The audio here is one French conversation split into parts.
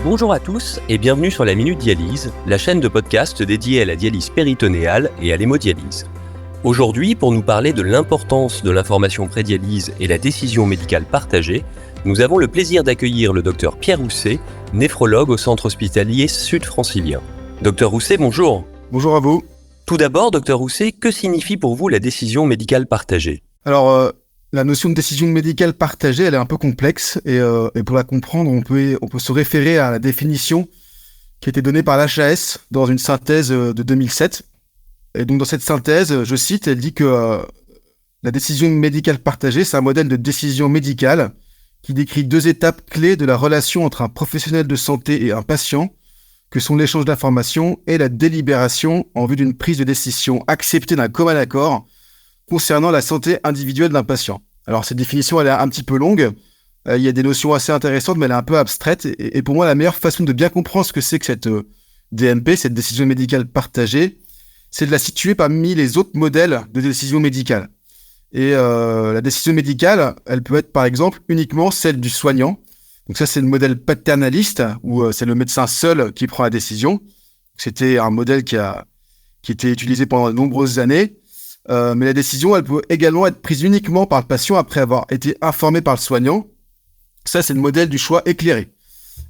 Bonjour à tous et bienvenue sur la Minute Dialyse, la chaîne de podcast dédiée à la dialyse péritonéale et à l'hémodialyse. Aujourd'hui, pour nous parler de l'importance de l'information pré-dialyse et la décision médicale partagée, nous avons le plaisir d'accueillir le docteur Pierre Rousset, néphrologue au centre hospitalier sud-francilien. Docteur Rousset, bonjour. Bonjour à vous. Tout d'abord, docteur Rousset, que signifie pour vous la décision médicale partagée ? Alors, la notion de décision médicale partagée, elle est un peu complexe et pour la comprendre, on peut se référer à la définition qui a été donnée par l'HAS dans une synthèse de 2007. Et donc, dans cette synthèse, je cite, elle dit que la décision médicale partagée, c'est un modèle de décision médicale qui décrit deux étapes clés de la relation entre un professionnel de santé et un patient, que sont l'échange d'informations et la délibération en vue d'une prise de décision acceptée d'un commun accord concernant la santé individuelle d'un patient. Alors, cette définition, elle est un petit peu longue. Il y a des notions assez intéressantes, mais elle est un peu abstraite. Et pour moi, la meilleure façon de bien comprendre ce que c'est que cette DMP, cette décision médicale partagée, c'est de la situer parmi les autres modèles de décision médicale. Et la décision médicale, elle peut être, par exemple, uniquement celle du soignant. Donc ça, c'est le modèle paternaliste, où c'est le médecin seul qui prend la décision. C'était un modèle qui était utilisé pendant de nombreuses années. Mais la décision, elle peut également être prise uniquement par le patient après avoir été informé par le soignant. Ça, c'est le modèle du choix éclairé.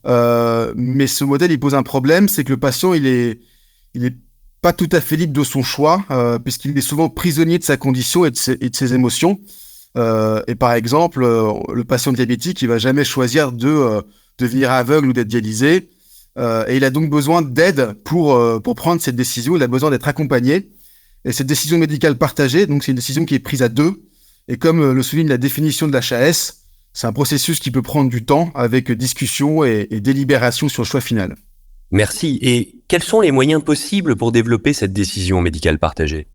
Mais ce modèle, il pose un problème, c'est que le patient, il est pas tout à fait libre de son choix, puisqu'il est souvent prisonnier de sa condition et de ses émotions. Et par exemple, le patient diabétique, il va jamais choisir de devenir aveugle ou d'être dialysé. Et il a donc besoin d'aide pour prendre cette décision. Il a besoin d'être accompagné. Et cette décision médicale partagée, donc c'est une décision qui est prise à deux. Et comme le souligne la définition de l'HAS, c'est un processus qui peut prendre du temps avec discussion et délibération sur le choix final. Merci. Et quels sont les moyens possibles pour développer cette décision médicale partagée ?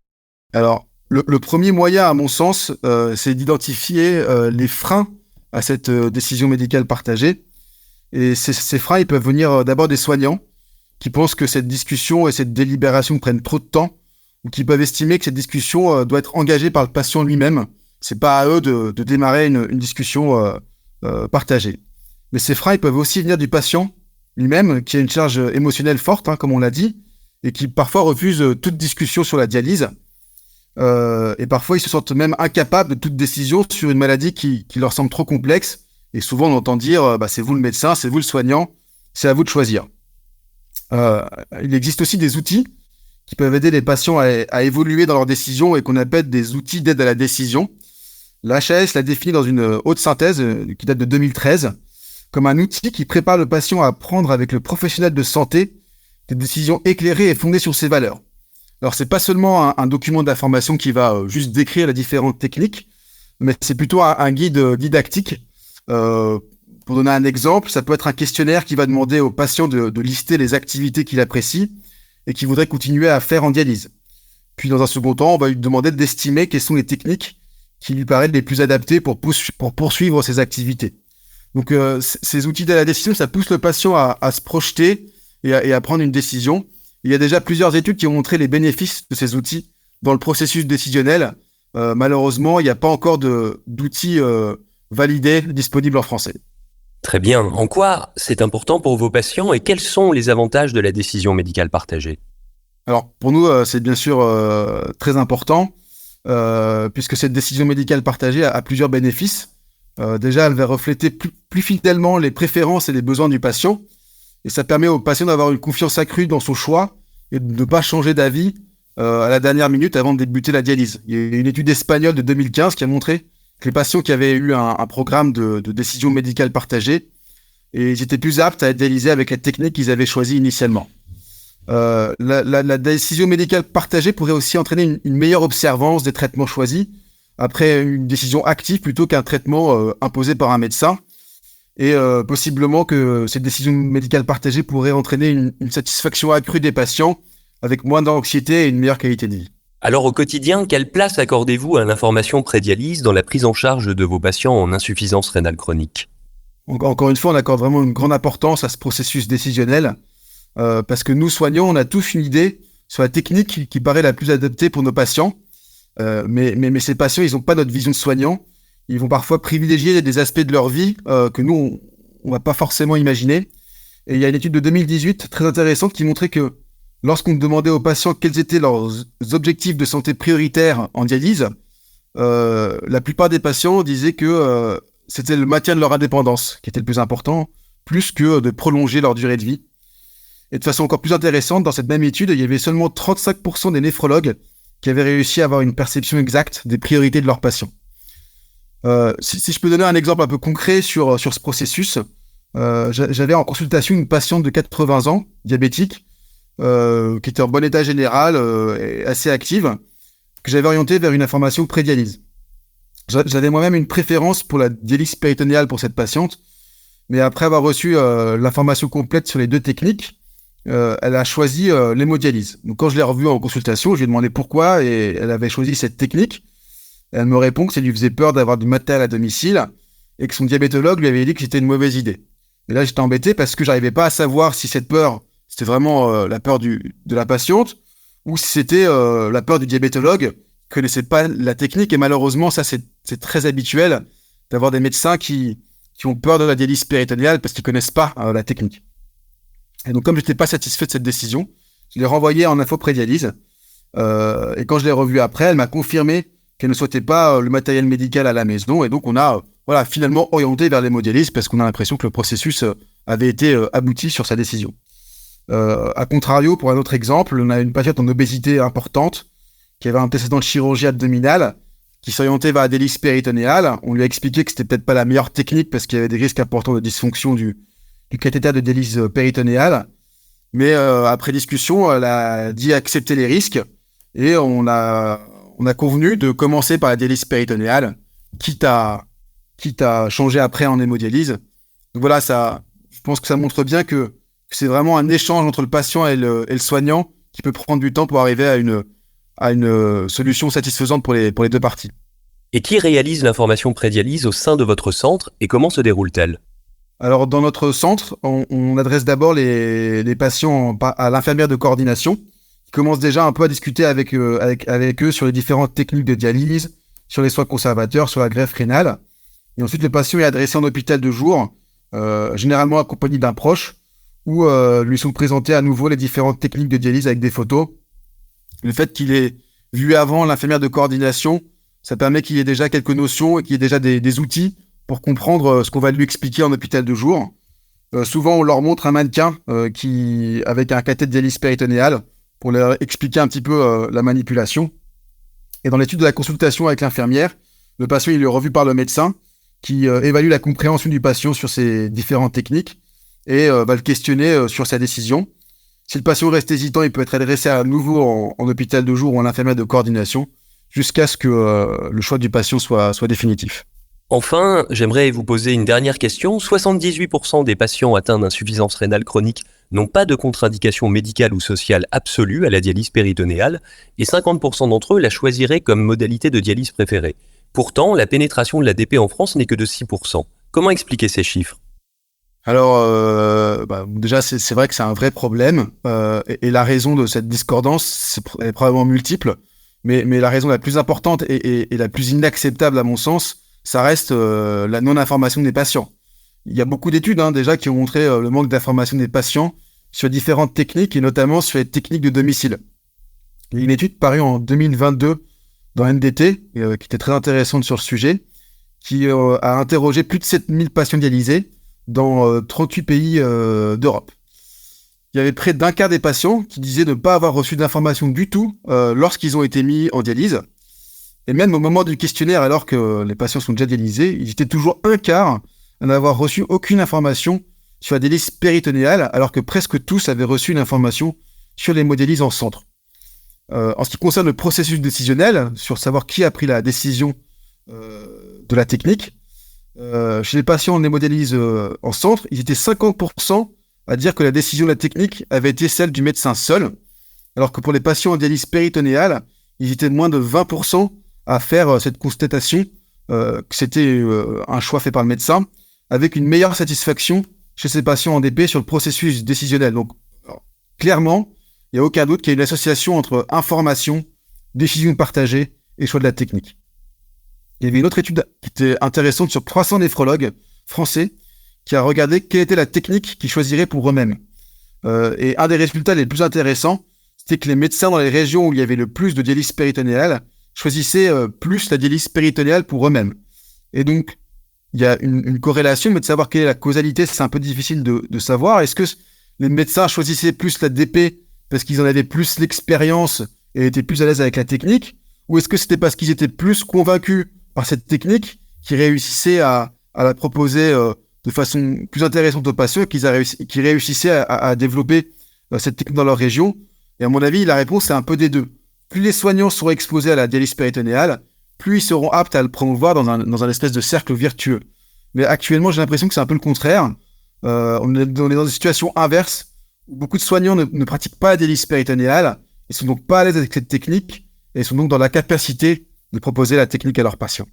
Alors, le premier moyen, à mon sens, c'est d'identifier les freins à cette décision médicale partagée. Et ces freins, ils peuvent venir d'abord des soignants qui pensent que cette discussion et cette délibération prennent trop de temps, ou qui peuvent estimer que cette discussion doit être engagée par le patient lui-même. C'est pas à eux de démarrer une discussion partagée. Mais ces freins, ils peuvent aussi venir du patient lui-même, qui a une charge émotionnelle forte, comme on l'a dit, et qui parfois refuse toute discussion sur la dialyse. Et parfois, ils se sentent même incapables de toute décision sur une maladie qui leur semble trop complexe. Et souvent, on entend dire c'est vous le médecin, c'est vous le soignant, c'est à vous de choisir. Il existe aussi des outils qui peuvent aider les patients à évoluer dans leurs décisions et qu'on appelle des outils d'aide à la décision. L'HAS l'a défini dans une haute synthèse qui date de 2013 comme un outil qui prépare le patient à prendre avec le professionnel de santé des décisions éclairées et fondées sur ses valeurs. Alors, c'est pas seulement un document d'information qui va juste décrire les différentes techniques, mais c'est plutôt un guide didactique. Pour donner un exemple, ça peut être un questionnaire qui va demander au patient de lister les activités qu'il apprécie et qui voudrait continuer à faire en dialyse. Puis, dans un second temps, on va lui demander d'estimer quelles sont les techniques qui lui paraissent les plus adaptées pour poursuivre ses activités. Donc, ces outils de la décision, ça pousse le patient à se projeter et à prendre une décision. Il y a déjà plusieurs études qui ont montré les bénéfices de ces outils dans le processus décisionnel. Malheureusement, il n'y a pas encore d'outils validés disponibles en français. Très bien. En quoi c'est important pour vos patients et quels sont les avantages de la décision médicale partagée ? Alors, pour nous, c'est bien sûr très important, puisque cette décision médicale partagée a plusieurs bénéfices. Déjà, elle va refléter plus fidèlement les préférences et les besoins du patient. Et ça permet au patient d'avoir une confiance accrue dans son choix et de ne pas changer d'avis à la dernière minute avant de débuter la dialyse. Il y a une étude espagnole de 2015 qui a montré que les patients qui avaient eu un programme de décision médicale partagée, et ils étaient plus aptes à être dialysés avec la technique qu'ils avaient choisie initialement. La décision médicale partagée pourrait aussi entraîner une meilleure observance des traitements choisis après une décision active plutôt qu'un traitement imposé par un médecin. Et possiblement que cette décision médicale partagée pourrait entraîner une satisfaction accrue des patients avec moins d'anxiété et une meilleure qualité de vie. Alors au quotidien, quelle place accordez-vous à l'information pré-dialyse dans la prise en charge de vos patients en insuffisance rénale chronique ? Encore une fois, on accorde vraiment une grande importance à ce processus décisionnel parce que nous, soignants, on a tous une idée sur la technique qui paraît la plus adaptée pour nos patients. Mais ces patients, ils n'ont pas notre vision de soignant. Ils vont parfois privilégier des aspects de leur vie que nous, on va pas forcément imaginer. Et il y a une étude de 2018 très intéressante qui montrait que lorsqu'on demandait aux patients quels étaient leurs objectifs de santé prioritaires en dialyse, la plupart des patients disaient que c'était le maintien de leur indépendance qui était le plus important, plus que de prolonger leur durée de vie. Et de façon encore plus intéressante, dans cette même étude, il y avait seulement 35% des néphrologues qui avaient réussi à avoir une perception exacte des priorités de leurs patients. Si je peux donner un exemple un peu concret sur ce processus, j'avais en consultation une patiente de 80 ans, diabétique, qui était en bon état général et assez active, que j'avais orientée vers une information pré-dialyse. J'avais moi-même une préférence pour la dialyse péritonéale pour cette patiente, mais après avoir reçu l'information complète sur les deux techniques, elle a choisi l'hémodialyse. Donc quand je l'ai revue en consultation, je lui ai demandé pourquoi et elle avait choisi cette technique. Et elle me répond que ça lui faisait peur d'avoir du matériel à domicile et que son diabétologue lui avait dit que c'était une mauvaise idée. Et là, j'étais embêté parce que j'arrivais pas à savoir si cette peur, c'était vraiment la peur de la patiente ou si c'était la peur du diabétologue qui connaissait pas la technique. Et malheureusement, ça, c'est très habituel d'avoir des médecins qui ont peur de la dialyse péritonéale parce qu'ils connaissent pas la technique. Et donc, comme je n'étais pas satisfait de cette décision, je l'ai renvoyée en info pré-dialyse. Et quand je l'ai revue après, elle m'a confirmé qu'elle ne souhaitait pas le matériel médical à la maison. Et donc, on a finalement orienté vers l'hémodialyse parce qu'on a l'impression que le processus avait été abouti sur sa décision. A contrario, pour un autre exemple, on a une patiente en obésité importante qui avait un antécédent de chirurgie abdominale qui s'orientait vers la dialyse péritonéale. On lui a expliqué que c'était peut-être pas la meilleure technique parce qu'il y avait des risques importants de dysfonction du cathéter de dialyse péritonéale. Mais après discussion, elle a dit accepter les risques et on a convenu de commencer par la dialyse péritonéale, quitte à changer après en hémodialyse. Donc voilà, je pense que ça montre bien que c'est vraiment un échange entre le patient et le soignant qui peut prendre du temps pour arriver à une solution satisfaisante pour les deux parties. Et qui réalise l'information pré-dialyse au sein de votre centre et comment se déroule-t-elle ? Alors, dans notre centre, on adresse d'abord les patients à l'infirmière de coordination qui commence déjà un peu à discuter avec eux sur les différentes techniques de dialyse, sur les soins conservateurs, sur la greffe rénale. Et ensuite, le patient est adressé en hôpital de jour, généralement accompagné d'un proche, où lui sont présentées à nouveau les différentes techniques de dialyse avec des photos. Le fait qu'il ait vu avant l'infirmière de coordination, ça permet qu'il y ait déjà quelques notions et qu'il y ait déjà des outils pour comprendre ce qu'on va lui expliquer en hôpital de jour. Souvent, on leur montre un mannequin avec un cathéter de dialyse péritonéale pour leur expliquer un petit peu la manipulation. Et dans l'étude de la consultation avec l'infirmière, le patient il est revu par le médecin qui évalue la compréhension du patient sur ces différentes techniques et va le questionner sur sa décision. Si le patient reste hésitant, il peut être adressé à nouveau en hôpital de jour ou en infirmière de coordination jusqu'à ce que le choix du patient soit définitif. Enfin, j'aimerais vous poser une dernière question. 78% des patients atteints d'insuffisance rénale chronique n'ont pas de contre-indication médicale ou sociale absolue à la dialyse péritonéale et 50% d'entre eux la choisiraient comme modalité de dialyse préférée. Pourtant, la pénétration de l'ADP en France n'est que de 6%. Comment expliquer ces chiffres ? Alors, déjà, c'est vrai que c'est un vrai problème et la raison de cette discordance est probablement multiple, mais la raison la plus importante et la plus inacceptable à mon sens, ça reste la non-information des patients. Il y a beaucoup d'études déjà qui ont montré le manque d'information des patients sur différentes techniques et notamment sur les techniques de domicile. Il y a une étude parue en 2022 dans NDT qui était très intéressante sur le sujet, qui a interrogé plus de 7000 patients dialysés dans 38 pays d'Europe. Il y avait près d'un quart des patients qui disaient ne pas avoir reçu d'informations du tout lorsqu'ils ont été mis en dialyse. Et même au moment du questionnaire, alors que les patients sont déjà dialysés, ils étaient toujours un quart à n'avoir reçu aucune information sur la dialyse péritonéale, alors que presque tous avaient reçu une information sur l'hémodialyse en centre. En ce qui concerne le processus décisionnel, sur savoir qui a pris la décision de la technique, chez les patients en hémodialyse en centre, ils étaient 50% à dire que la décision de la technique avait été celle du médecin seul, alors que pour les patients en dialyse péritonéale, ils étaient moins de 20% à faire cette constatation que c'était un choix fait par le médecin, avec une meilleure satisfaction chez ces patients en DP sur le processus décisionnel. Donc, clairement, il n'y a aucun doute qu'il y a une association entre information, décision partagée et choix de la technique. Il y avait une autre étude qui était intéressante sur 300 néphrologues français qui a regardé quelle était la technique qu'ils choisiraient pour eux-mêmes. Et un des résultats les plus intéressants, c'était que les médecins dans les régions où il y avait le plus de dialyse péritonéale choisissaient plus la dialyse péritonéale pour eux-mêmes. Et donc, il y a une corrélation, mais de savoir quelle est la causalité, c'est un peu difficile de savoir. Est-ce que les médecins choisissaient plus la DP parce qu'ils en avaient plus l'expérience et étaient plus à l'aise avec la technique, ou est-ce que c'était parce qu'ils étaient plus convaincus par cette technique qu'ils réussissaient à la proposer de façon plus intéressante aux patients et qu'ils réussissaient à développer cette technique dans leur région? Et à mon avis, la réponse est un peu des deux. Plus les soignants seront exposés à la dialyse péritonéale, plus ils seront aptes à le promouvoir dans un espèce de cercle vertueux. Mais actuellement, j'ai l'impression que c'est un peu le contraire. On est dans une situation inverse, où beaucoup de soignants ne pratiquent pas la dialyse péritonéale, ils sont donc pas à l'aise avec cette technique, et sont donc dans la capacité de proposer la technique à leurs patients.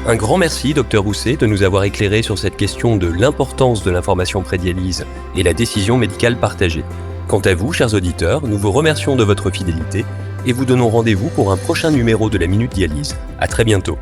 Un grand merci, Dr Rousset, de nous avoir éclairé sur cette question de l'importance de l'information prédialyse et la décision médicale partagée. Quant à vous, chers auditeurs, nous vous remercions de votre fidélité et vous donnons rendez-vous pour un prochain numéro de la Minute Dialyse. À très bientôt.